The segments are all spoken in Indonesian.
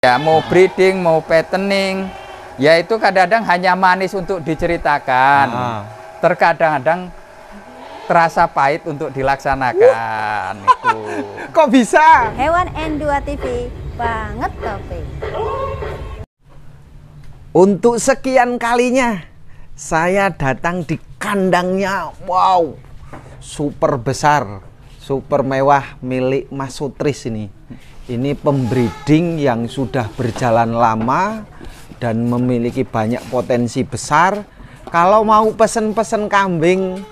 Ya, mau breeding, mau fattening, ya itu kadang-kadang hanya manis untuk diceritakan. Terkadang-kadang terasa pahit untuk dilaksanakan. Itu. Kok bisa? Hewan N2 TV banget tapi. Untuk sekian kalinya saya datang di kandangnya. Wow, super besar, super mewah milik Mas Sutris ini. Ini pembreeding yang sudah berjalan lama dan memiliki banyak potensi besar. Kalau mau pesen-pesen kambing,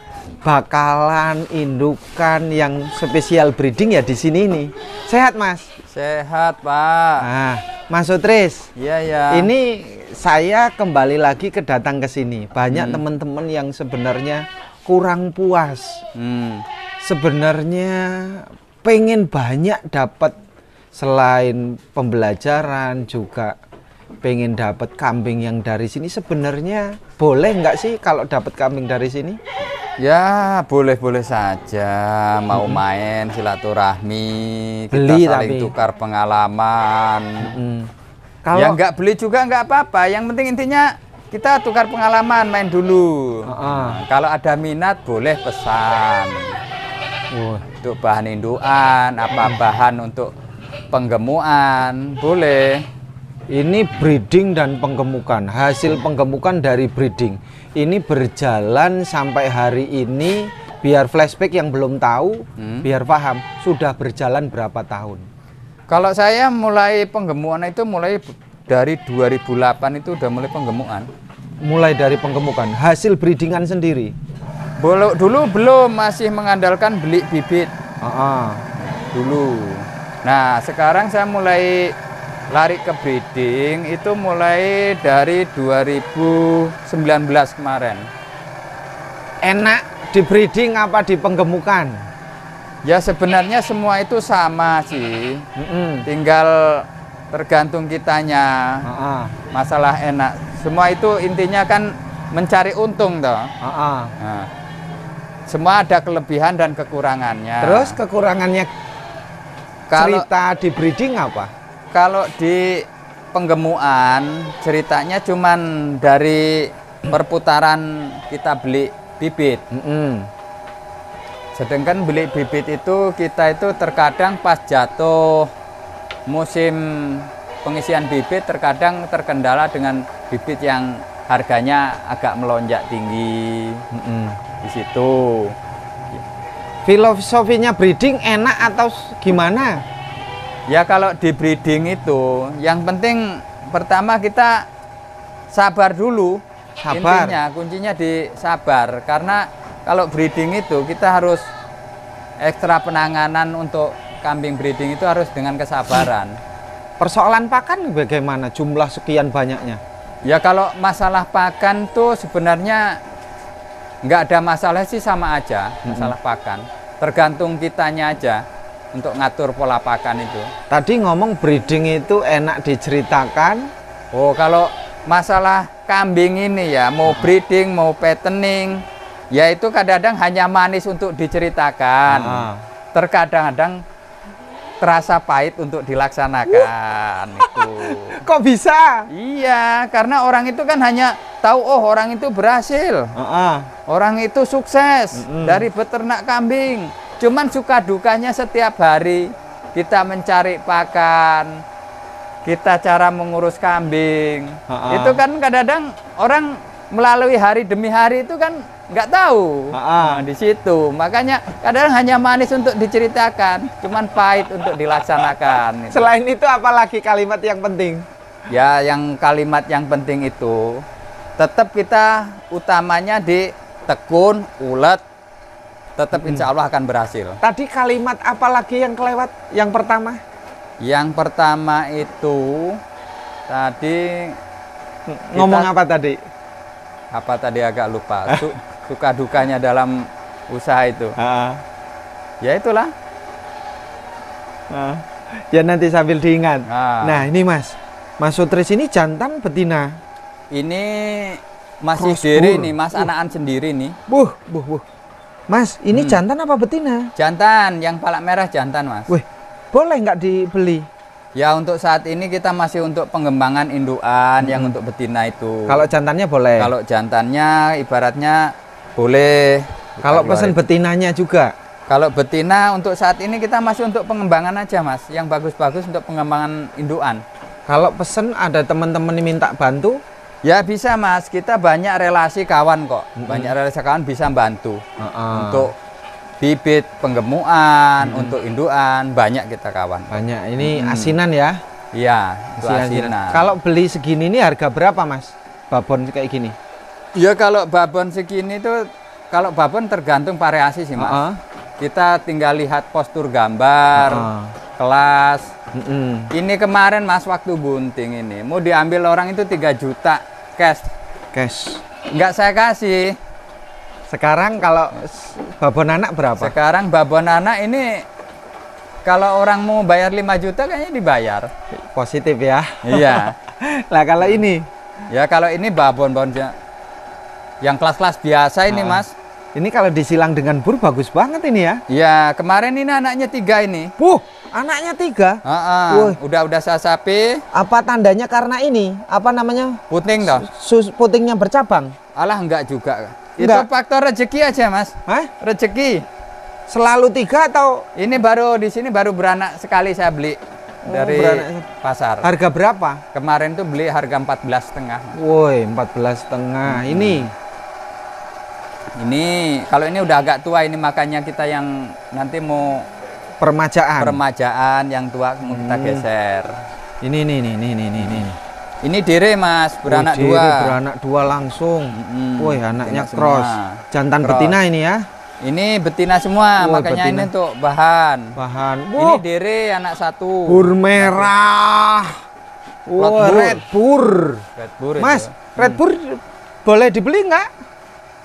bakalan indukan yang spesial breeding ya di sini nih. Sehat Mas? Sehat Pak. Nah, Mas Sutris. Iya ya. Ini saya kembali lagi datang ke sini. Banyak teman-teman yang sebenarnya kurang puas. Sebenarnya pengen banyak dapat, selain pembelajaran juga pengen dapat kambing yang dari sini. Sebenarnya boleh nggak sih kalau dapat kambing dari sini? Ya boleh-boleh saja. Mau main silaturahmi, Beli kita saling tapi tukar pengalaman. Kalau ya nggak beli juga nggak apa-apa. Yang penting intinya kita tukar pengalaman, main dulu. Nah, kalau ada minat boleh pesan. Untuk bahan indukan, apa bahan untuk penggemukan, boleh. ini breeding dan penggemukan, hasil penggemukan dari breeding. Ini berjalan sampai hari ini, biar flashback yang belum tahu, biar paham, sudah berjalan berapa tahun? Kalau saya mulai penggemukan itu mulai dari 2008 itu udah mulai penggemukan. Mulai dari penggemukan, hasil breedingan sendiri? Dulu belum, masih mengandalkan beli bibit. Dulu. Nah sekarang saya mulai lari ke breeding itu mulai dari 2019 kemarin. Enak di breeding apa di penggemukan? Ya sebenarnya semua itu sama sih. Tinggal tergantung kitanya. Masalah enak. Semua itu intinya kan mencari untung toh. Nah, semua ada kelebihan dan kekurangannya. Terus kekurangannya cerita di breeding apa? Kalau di penggemukan ceritanya cuman dari perputaran kita beli bibit. Sedangkan beli bibit itu kita itu terkadang pas jatuh musim pengisian bibit terkadang terkendala dengan bibit yang harganya agak melonjak tinggi. Di situ. Filosofinya breeding enak atau gimana? Ya kalau di breeding itu yang penting pertama kita sabar dulu. Sabar. Intinya kuncinya di sabar, karena kalau breeding itu kita harus ekstra penanganan untuk kambing breeding itu harus dengan kesabaran. Persoalan pakan bagaimana? Jumlah sekian banyaknya? Ya kalau masalah pakan tuh sebenarnya nggak ada masalah sih, sama aja masalah pakan. Tergantung kitanya aja untuk ngatur pola pakan itu. Tadi ngomong breeding itu enak diceritakan. Oh kalau masalah kambing ini ya, mau breeding, mau fattening, ya itu kadang-kadang hanya manis untuk diceritakan. Terkadang-kadang terasa pahit untuk dilaksanakan. Itu. Kok bisa? Iya, karena orang itu kan hanya tahu, oh orang itu berhasil, orang itu sukses dari beternak kambing. Cuman suka dukanya setiap hari kita mencari pakan, kita cara mengurus kambing. Itu kan kadang-kadang orang melalui hari demi hari itu kan nggak tahu. Nah, di situ makanya kadang hanya manis untuk diceritakan, cuman pahit untuk dilaksanakan. Selain itu apalagi kalimat yang penting? Ya yang kalimat yang penting itu tetap kita utamanya di tekun, ulet, tetap insya Allah akan berhasil. Tadi kalimat apa lagi yang kelewat? Yang pertama? Yang pertama itu tadi ngomong apa tadi? Apa tadi agak lupa. Suka dukanya dalam usaha itu. Ya itulah. Ya nanti sambil diingat. Nah ini Mas Sutris ini jantan betina? Ini masih diri nih, Mas, anakan sendiri nih. Mas, ini jantan apa betina? Jantan, yang palak merah jantan, Mas. Boleh nggak dibeli? Ya untuk saat ini kita masih untuk pengembangan indukan yang untuk betina itu. Kalau jantannya boleh? Kalau jantannya ibaratnya boleh. Kalau pesan betinanya juga? Kalau betina untuk saat ini kita masih untuk pengembangan aja Mas. Yang bagus-bagus untuk pengembangan indukan. Kalau pesen ada teman-teman minta bantu? Ya bisa Mas, kita banyak relasi kawan kok. Banyak relasi kawan bisa bantu. Untuk bibit, penggemukan, untuk indukan, banyak kita kawan. Banyak, ini asinan ya? Iya, itu asinan. Kalau beli segini ini harga berapa Mas? Babon kayak gini? Ya kalau babon segini tuh, kalau babon tergantung variasi sih Mas. Kita tinggal lihat postur gambar, kelas. Ini kemarin Mas waktu bunting ini, mau diambil orang itu 3 juta cash. Cash? Nggak saya kasih. Sekarang kalau babon anak berapa? Sekarang babon anak ini kalau orang mau bayar 5 juta kayaknya dibayar. Positif ya? Iya. Lah kalau ini? Ya kalau ini babon-babon yang kelas-kelas biasa ini Mas. Ini kalau disilang dengan bur bagus banget ini ya? Iya, kemarin ini anaknya 3 ini. Anaknya 3? Udah saya sapi. Apa tandanya karena ini? Apa namanya? Puting toh? Putingnya bercabang? Alah enggak juga. Enggak. Itu faktor rezeki aja Mas. Hah? Rezeki. Selalu 3 atau? Ini baru di sini baru beranak sekali saya beli dari pasar. Harga berapa? Kemarin tuh beli harga 14,5. Woi, 14,5. Ini kalau ini udah agak tua ini makanya kita yang nanti mau permajaan yang tua mau kita geser. Ini. Ini dire Mas, beranak 2. Beranak 2 langsung. Woi, anaknya cross. Jantan betina ini ya? Ini betina semua, makanya betina. Ini untuk bahan. Ini dire anak 1. Bur merah. Red Bur. Mas, itu. Red Bur boleh dibeli nggak?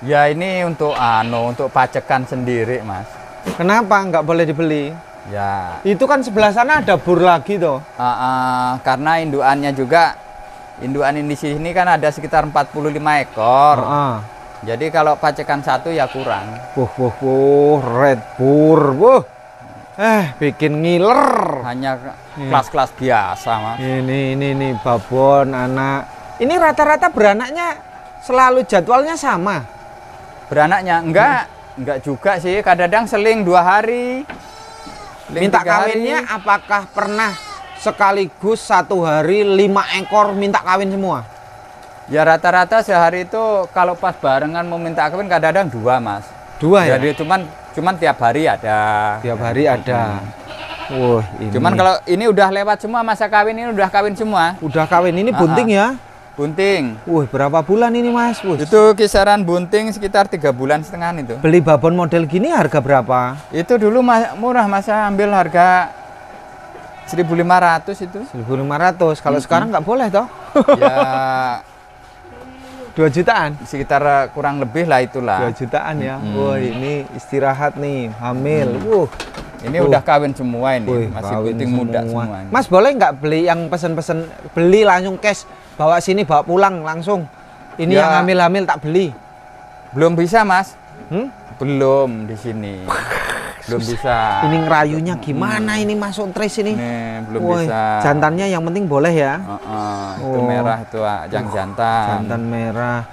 Ya ini untuk untuk pacekan sendiri Mas. Kenapa nggak boleh dibeli? Ya. Itu kan sebelah sana ada bur lagi toh. Karena indukannya juga, indukan di sini kan ada sekitar 45 ekor. Jadi kalau pacekan 1 ya kurang. Red Bur. Bikin ngiler. Hanya kelas-kelas biasa Mas. Ini babon anak. Ini rata-rata beranaknya selalu jadwalnya sama. Beranaknya enggak juga sih. Kadang-kadang seling 2 hari. Minta kawinnya apakah pernah sekaligus 1 hari 5 ekor minta kawin semua? Ya rata-rata sehari itu kalau pas barengan mau minta kawin kadang-kadang 2 Mas. 2 ya? Jadi cuman tiap hari ada. Tiap hari ada. Ini. Cuman kalau ini udah lewat semua masa kawin, ini udah kawin semua. Udah kawin, ini bunting ya? Bunting. Berapa bulan ini Mas? Itu kisaran bunting sekitar 3,5 bulan itu. Beli babon model gini harga berapa? Itu dulu murah Mas, saya ambil harga 1.500 itu. 1.500. Kalau sekarang nggak boleh toh? Ya 2 jutaan? Sekitar kurang lebih lah itulah. 2 jutaan ya. Ini istirahat nih, hamil. Ini udah kawin semua ini, masih bunting muda semua. Mas boleh nggak beli yang pesen-pesen, beli langsung cash, bawa sini bawa pulang langsung? Ini yang hamil-hamil tak beli? Belum bisa Mas. Belum di sini. Belum bisa. Ini ngerayunya gimana ini masuk trace ini? Belum bisa. Jantannya yang penting boleh ya? Itu merah itu yang jantan. Jantan merah.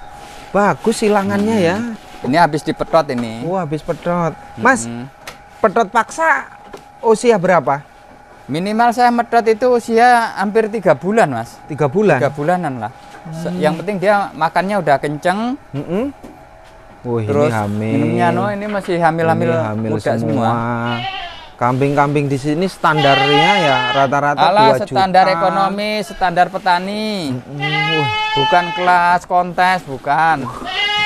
Bagus silangannya ya. Ini habis dipedot ini. Habis pedot. Mas, pedot paksa usia berapa? Minimal saya medot itu usia hampir 3 bulan Mas. 3 bulan? 3 bulanan lah. Yang penting dia makannya udah kenceng. Terus ini hamil. Minumnya ini masih hamil-hamil muda semua. Kambing-kambing di sini standarnya ya rata-rata 2 juta. Standar ekonomi, standar petani. Bukan kelas kontes, bukan.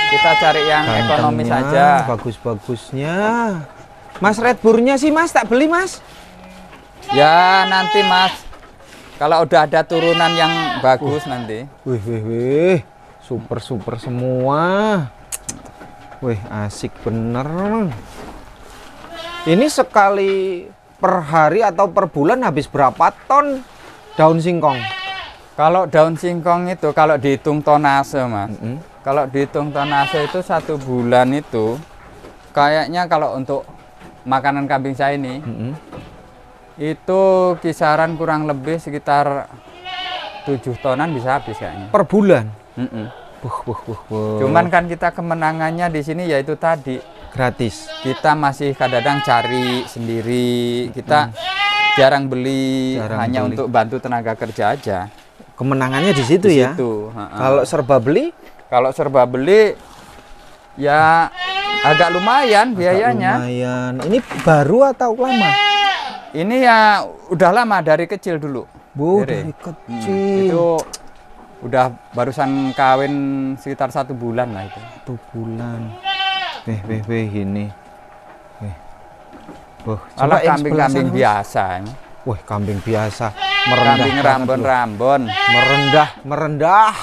Kita cari yang ekonomi saja. Bagus-bagusnya. Mas Red Burnya sih Mas, tak beli Mas? Ya nanti Mas, kalau udah ada turunan yang bagus nanti. Super semua. Asik bener. Ini sekali per hari atau per bulan habis berapa ton daun singkong? Kalau daun singkong itu kalau dihitung tonase Mas, kalau dihitung tonase itu 1 bulan itu kayaknya kalau untuk makanan kambing saya ini Itu kisaran kurang lebih sekitar 7 tonan bisa habis kayaknya. Per bulan? Cuman kan kita kemenangannya di sini yaitu tadi gratis. Kita masih kadang-kadang cari sendiri, kita jarang beli, hanya untuk bantu tenaga kerja aja. Kemenangannya di situ ya. Kalau serba beli? Kalau serba beli ya agak lumayan biayanya. Lumayan. Ini baru atau lama? Ini ya udah lama dari kecil dulu. Dari kecil. Itu udah barusan kawin sekitar 1 bulan lah itu. 1 bulan. Gini. Coba kambing-kambing biasa. Wah, kambing biasa. Kambing rambon-rambon. Merendah.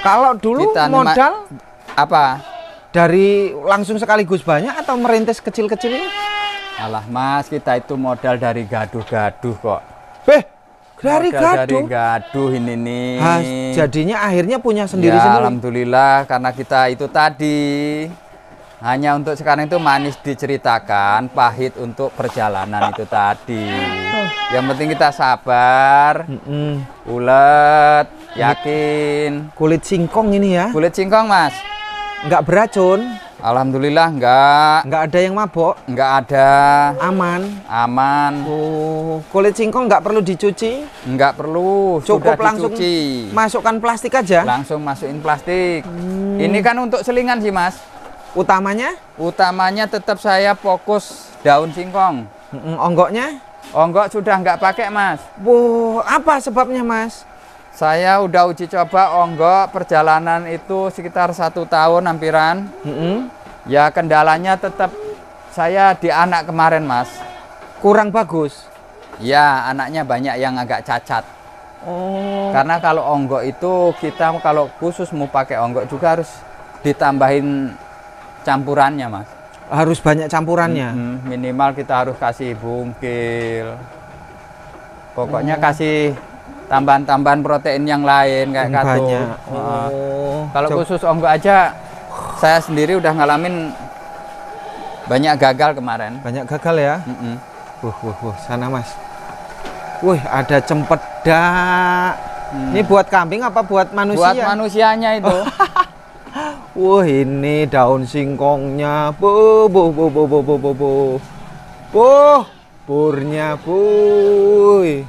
Kalau dulu kita modal apa? Dari langsung sekaligus banyak atau merintis kecil-kecil ini? Alah Mas, kita itu modal dari gaduh-gaduh kok. Dari gaduh ini nih. Jadinya akhirnya punya sendiri. Alhamdulillah, karena kita itu tadi hanya untuk sekarang itu manis diceritakan, pahit untuk perjalanan itu tadi. Yang penting kita sabar, ulet, yakin. Kulit singkong ini ya? Kulit singkong Mas. Nggak beracun? Alhamdulillah enggak. Nggak ada yang mabok? Nggak ada. Aman. Kulit singkong nggak perlu dicuci? Nggak perlu. Cukup sudah langsung dicuci. Masukkan plastik aja? Langsung masukin plastik. Ini kan untuk selingan sih Mas. Utamanya? Utamanya tetap saya fokus daun singkong. Onggoknya? Onggok sudah nggak pakai Mas. Apa sebabnya Mas? Saya udah uji coba onggok, perjalanan itu sekitar 1 tahun hampiran. Ya kendalanya tetap saya di anak kemarin Mas. Kurang bagus? Ya anaknya banyak yang agak cacat. Karena kalau onggok itu kita kalau khusus mau pakai onggok juga harus ditambahin campurannya Mas. Harus banyak campurannya? Minimal kita harus kasih bungkil. Pokoknya kasih tambahan-tambahan protein yang lain kayak banyak. Kalau khusus onggok aja saya sendiri udah ngalamin banyak gagal kemarin. Banyak gagal ya? Sana Mas. Wih, ada cempedak. Ini buat kambing apa buat manusia? Buat manusianya itu. Wah, ini daun singkongnya. Burnya, boy.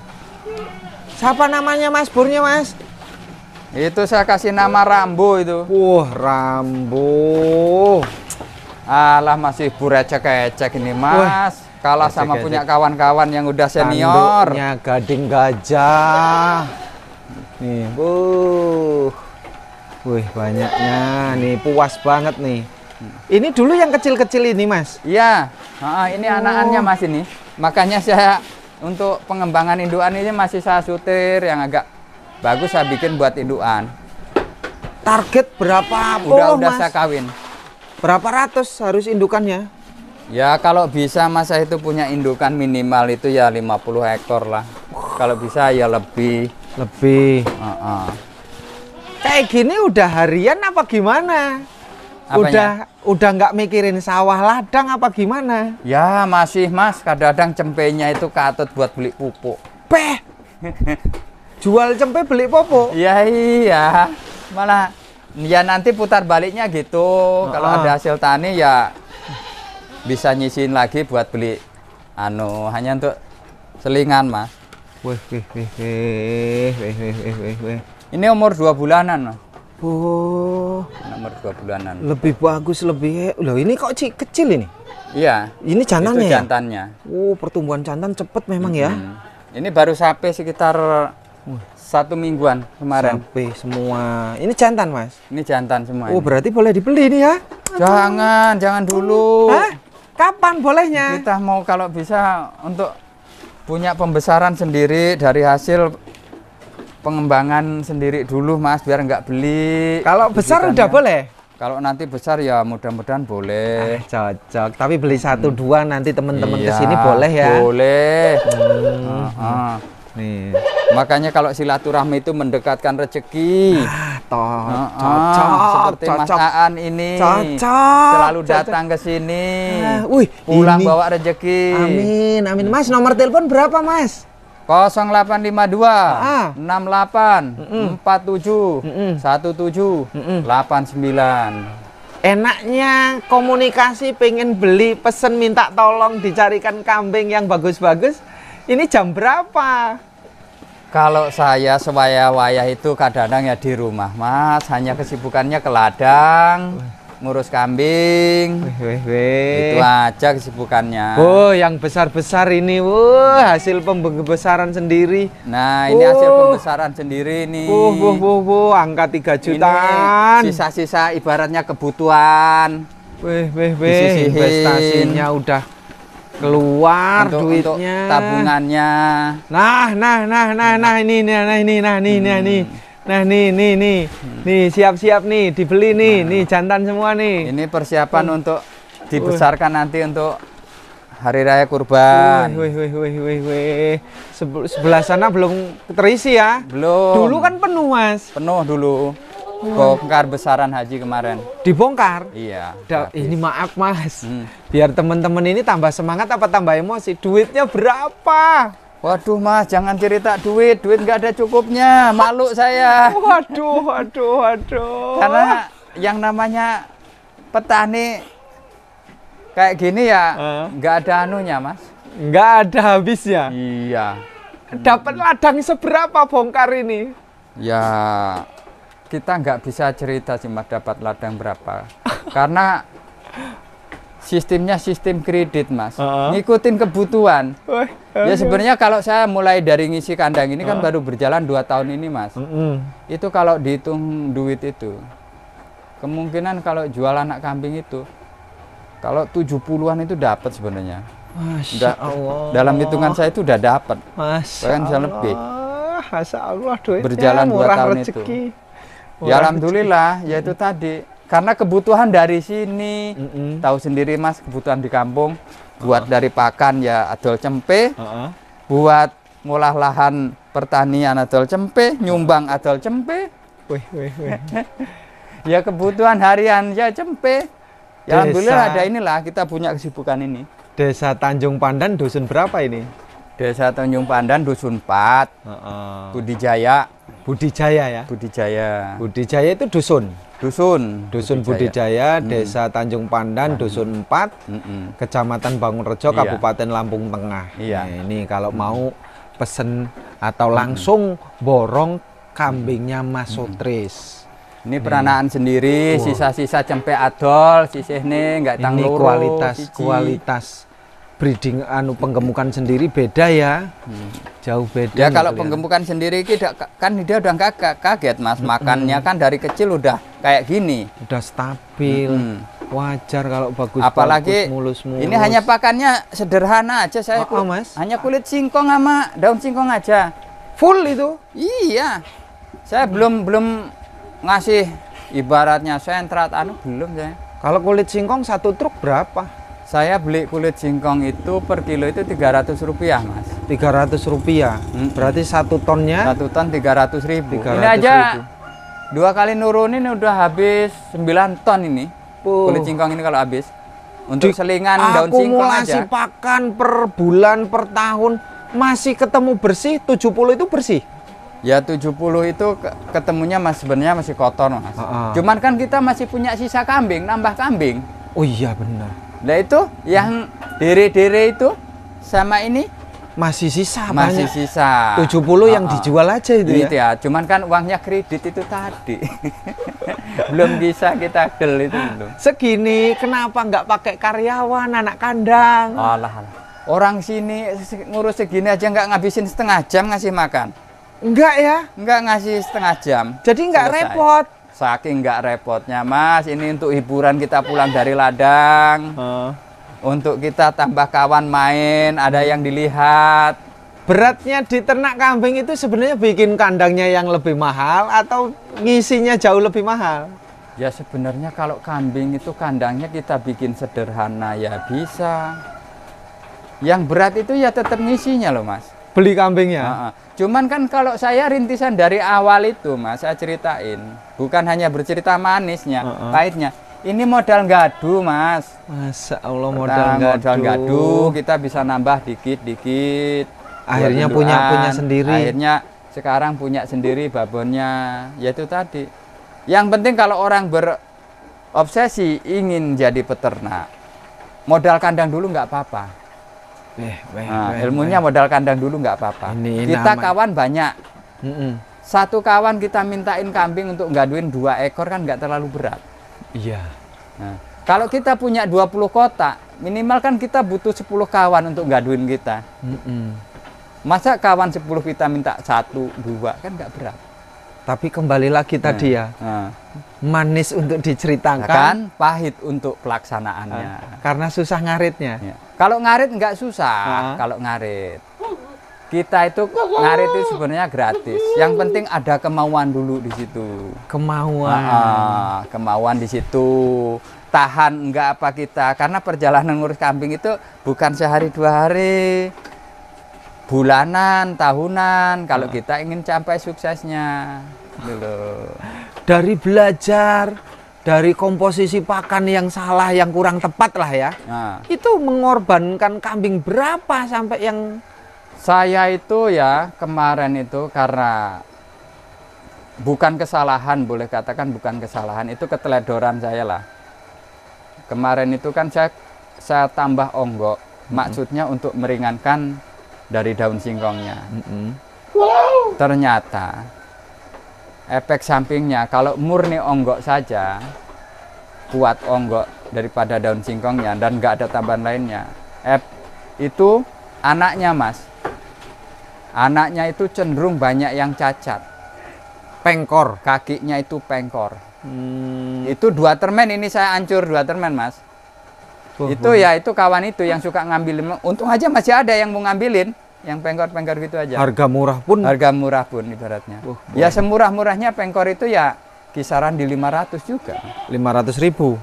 Siapa namanya Mas burnya Mas? Itu saya kasih nama Rambo itu. Wah, Rambo. Alah masih bur ecek-ecek ini Mas. Kalah sama punya kawan-kawan yang udah senior. Tanduknya gading gajah. Nih, wih, banyaknya nih, puas banget nih. Ini dulu yang kecil-kecil ini Mas? Iya, ini anakannya Mas ini. Makanya saya untuk pengembangan indukan ini masih saya sutir yang agak bagus saya bikin buat indukan. Target berapa? Udah Mas? Saya kawin. Berapa ratus harus indukannya? Ya kalau bisa Mas saya itu punya indukan minimal itu ya 50 ekor lah. Kalau bisa ya lebih. Kayak gini udah harian apa gimana? Apanya? Udah nggak mikirin sawah ladang apa gimana? Ya masih Mas, kadang-kadang cempenya itu katut buat beli pupuk. Jual cempe beli pupuk? Iya. Malah ya nanti putar baliknya gitu. Kalau ada hasil tani ya bisa nyisihin lagi buat beli hanya untuk selingan Mas. Ini umur 2 bulanan Mas. Nomor 2 bulanan. Lebih bagus, lebih. Loh, ini kok kecil ini? Iya. Ini jantannya. Itu jantannya. Pertumbuhan jantan cepet memang ya. Ini baru sapi sekitar 1 mingguan kemarin. Sapi semua. Ini jantan Mas? Ini jantan semua. Berarti boleh dibeli nih ya? Jangan dulu. Kapan bolehnya? Kita mau kalau bisa untuk punya pembesaran sendiri dari hasil pengembangan sendiri dulu Mas, biar nggak beli. Kalau besar udah boleh? Kalau nanti besar ya mudah-mudahan boleh. Cocok. Tapi beli 1-2 nanti teman-teman kesini boleh ya? Boleh. Nih. Makanya kalau silaturahmi itu mendekatkan rezeki. Cocok. Seperti Mas Aan ini. Cocok. Selalu datang ke sini. Wih, pulang ini. bawa rezeki. Amin, amin. Mas, nomor telepon berapa, Mas? 0852 68 47 17 89. Enaknya komunikasi, pengen beli, pesen, minta tolong dicarikan kambing yang bagus-bagus. Ini jam berapa? Kalau saya sewaya-wayah itu kadang-kadang ya di rumah, Mas. Hanya kesibukannya ke ladang, ngurus kambing. Itu aja kesibukannya. Oh, yang besar-besar ini, hasil pembesaran sendiri. Nah, ini hasil pembesaran sendiri nih. Angka 3 jutaan. Sisa-sisa ibaratnya kebutuhan. Investasinya udah keluar duitnya. Untuk tabungannya. Nih siap-siap nih dibeli nih jantan semua nih. Ini persiapan untuk dibesarkan nanti untuk hari raya kurban. Sebelah sana belum terisi ya? Belum. Dulu kan penuh, Mas. Penuh dulu. Bongkar besaran haji kemarin. Dibongkar? Iya. Ini maaf, Mas. Biar teman-teman ini tambah semangat apa tambah emosi? Duitnya berapa? Waduh, Mas, jangan cerita duit nggak ada cukupnya, malu saya. Waduh. Karena yang namanya petani kayak gini ya, nggak ada anunya, Mas. Nggak ada habisnya. Iya. Dapat ladang seberapa bongkar ini? Ya, kita nggak bisa cerita sih, Mas, dapat ladang berapa. Karena sistemnya sistem kredit, Mas. Ngikutin kebutuhan. Ya sebenarnya kalau saya mulai dari ngisi kandang ini kan baru berjalan 2 tahun ini, Mas. Itu kalau dihitung duit itu, kemungkinan kalau jual anak kambing itu, kalau 70-an itu dapat sebenarnya. Masya Allah. Dalam hitungan saya itu udah dapat. Bahkan bisa lebih. Masya Allah, duitnya berjalan 2 tahun rezeki. itu. Ya alhamdulillah, ya itu tadi. Karena kebutuhan dari sini, tahu sendiri, Mas, kebutuhan di kampung, buat dari pakan ya adol cempe, buat ngolah lahan pertanian adol cempe, nyumbang adol cempe. Ya kebutuhan harian ya cempe. Ya alhamdulillah ada inilah, kita punya kesibukan ini. Desa Tanjung Pandan dusun berapa ini? Desa Tanjung Pandan dusun 4. Budijaya. Budijaya ya? Budijaya itu dusun? Dusun Budijaya, Desa Tanjung Pandan, dusun 4, Kecamatan Bangunrejo, Kabupaten Lampung Tengah. Nah, ini kalau mau pesen atau langsung borong kambingnya Mas Sutris. Ini peranaan sendiri, sisa-sisa cempe adol, sisih nih nggak tang loro. Kualitas breeding penggemukan sendiri beda ya. Jauh beda. Ya kalau penggemukan sendiri kan dia udah nggak kaget, Mas. Makannya kan dari kecil udah kayak gini. Udah stabil. Wajar kalau bagus. Apalagi mulus. Ini hanya pakannya sederhana aja saya. Mas. Hanya kulit singkong sama daun singkong aja. Full itu? Iya. Saya belum ngasih ibaratnya sentrat belum saya. Kalau kulit singkong 1 truk berapa? Saya beli kulit singkong itu per kilo itu Rp300, Mas. Rp300. Berarti 1 tonnya? 1 ton 300.000. Ini aja 2 kali nurunin udah habis 9 ton ini. Kulit singkong ini kalau habis. Untuk selingan daun singkong aja. Akumulasi pakan per bulan, per tahun masih ketemu bersih, 70 itu bersih? Ya 70 itu ketemunya sebenarnya masih kotor, Mas. Cuman kan kita masih punya sisa kambing, nambah kambing. Oh iya benar. Nah itu yang dere-dere itu sama ini masih sisa masih banyak. Sisa 70 yang dijual aja itu ya? Cuman kan uangnya kredit itu tadi. Belum bisa kita gel itu belum. Segini kenapa nggak pakai karyawan, anak kandang? Alah. Orang sini ngurus segini aja nggak ngabisin setengah jam ngasih makan. Enggak ya? Nggak ngasih setengah jam. Jadi nggak repot? Saking nggak repotnya, Mas. Ini untuk hiburan kita pulang dari ladang. Untuk kita tambah kawan main, ada yang dilihat. Beratnya di ternak kambing itu sebenarnya bikin kandangnya yang lebih mahal atau ngisinya jauh lebih mahal? Ya sebenarnya kalau kambing itu kandangnya kita bikin sederhana ya bisa. Yang berat itu ya tetap ngisinya loh, Mas. Beli kambingnya. Cuman kan kalau saya rintisan dari awal itu Mas, saya ceritain, bukan hanya bercerita manisnya, pahitnya. Ini modal gadu Mas. Masya Allah, modal gadu kita bisa nambah dikit-dikit. Akhirnya punya sendiri. Akhirnya sekarang punya sendiri babonnya. Yaitu tadi. Yang penting kalau orang berobsesi ingin jadi peternak, modal kandang dulu nggak apa-apa. Ilmunya modal kandang dulu nggak apa-apa. Kita kawan banyak. Satu kawan kita mintain kambing untuk ngaduin 2 ekor kan nggak terlalu berat. Iya. Nah, kalau kita punya 20 kotak, minimal kan kita butuh 10 kawan untuk ngaduin kita. Masa kawan 10 kita minta 1, 2 kan nggak berat. Tapi kembali lagi tadi ya, manis untuk diceritakan, kan pahit untuk pelaksanaannya. Karena susah ngaritnya. Ya. Kalau ngarit nggak susah, kalau ngarit. Kita itu ngarit itu sebenarnya gratis. Yang penting ada kemauan dulu di situ. Kemauan. Kemauan di situ. Tahan enggak apa kita, karena perjalanan ngurus kambing itu bukan sehari 2 hari. Bulanan, tahunan, kalau kita ingin capai suksesnya. Dulu. Dari belajar, dari komposisi pakan yang salah, yang kurang tepat lah ya. Itu mengorbankan kambing berapa sampai yang... Saya itu ya kemarin itu karena bukan kesalahan, boleh katakan bukan kesalahan, itu keteledoran saya lah. Kemarin itu kan saya tambah onggok, maksudnya untuk meringankan dari daun singkongnya. Ternyata efek sampingnya kalau murni onggok saja, kuat onggok daripada daun singkongnya dan nggak ada tambahan lainnya. Itu anaknya Mas, anaknya itu cenderung banyak yang cacat, pengkor, kakinya itu pengkor. Itu 2 termen ini saya hancur 2 termen Mas. Itu ya itu kawan itu yang suka ngambilin. Untung aja masih ada yang mau ngambilin, yang pengkor-pengkor gitu aja. Harga murah pun ibaratnya. Ya semurah-murahnya pengkor itu ya kisaran di 500 juga. 500.000.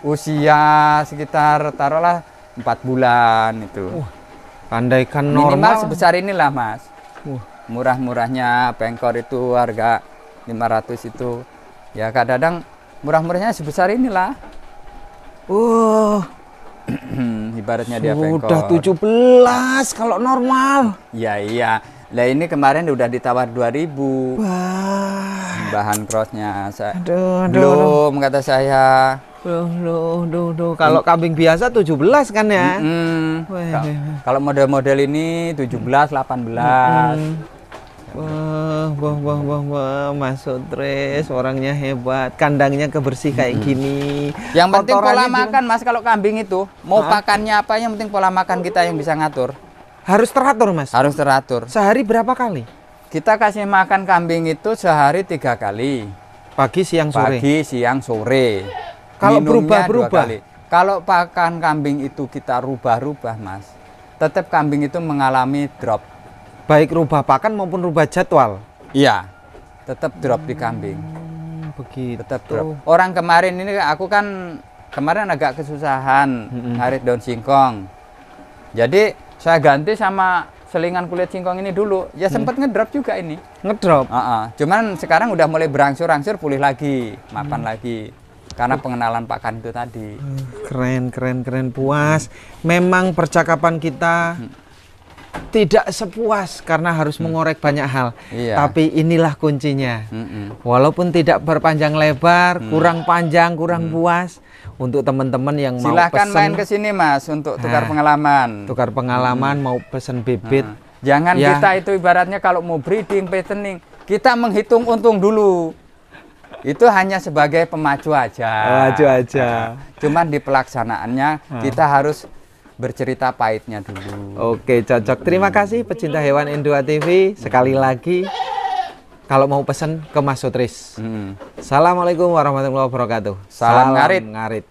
Usia sekitar taruhlah 4 bulan itu. Andaikan minimal normal sebesar inilah Mas. Murah-murahnya pengkor itu harga 500 itu. Ya kadang-kadang murah-murahnya sebesar inilah. Ibaratnya dia pengkor. Sudah 17 kalau normal. Iya. Lah ini kemarin udah ditawar 2.000. Wah. Bahan crossnya. Belum kata saya. Kalau kambing biasa 17 kan ya. Kalau model-model ini 17, 18. Wah, Mas Sutris orangnya hebat, kandangnya kebersih kayak gini. Yang penting pola makan Mas, kalau kambing itu mau pakannya apa, yang penting pola makan kita yang bisa ngatur. Harus teratur Mas? Harus teratur. Sehari berapa kali? Kita kasih makan kambing itu sehari 3 kali. Pagi, siang, sore? Pagi, siang, sore. Kalau berubah-berubah? Kalau pakan kambing itu kita rubah-rubah Mas, tetap kambing itu mengalami drop. Baik rubah pakan maupun rubah jadwal? Iya, tetap drop di kambing. Begitu. Tetap drop. Orang kemarin ini aku kan kemarin agak kesusahan ngarit daun singkong. Jadi saya ganti sama selingan kulit singkong ini dulu. Ya sempat ngedrop juga ini. Ngedrop? Cuman sekarang udah mulai berangsur-angsur pulih lagi, mapan lagi. Karena pengenalan pakan itu tadi. Keren puas. Memang percakapan kita tidak sepuas karena harus mengorek banyak hal. Tapi inilah kuncinya. Walaupun tidak berpanjang lebar, kurang panjang, kurang puas, untuk teman-teman yang mau silahkan pesen, main ke sini Mas untuk tukar pengalaman. Tukar pengalaman, mau pesen bibit. Jangan kita itu ibaratnya kalau mau breeding, fattening, kita menghitung untung dulu. Itu hanya sebagai pemacu aja. Cuman di pelaksanaannya kita harus bercerita pahitnya dulu. Oke, cocok. Terima kasih pecinta hewan N2 TV. Sekali lagi kalau mau pesan ke Mas Sutris. Assalamualaikum warahmatullahi wabarakatuh. Salam ngarit. Ngarit.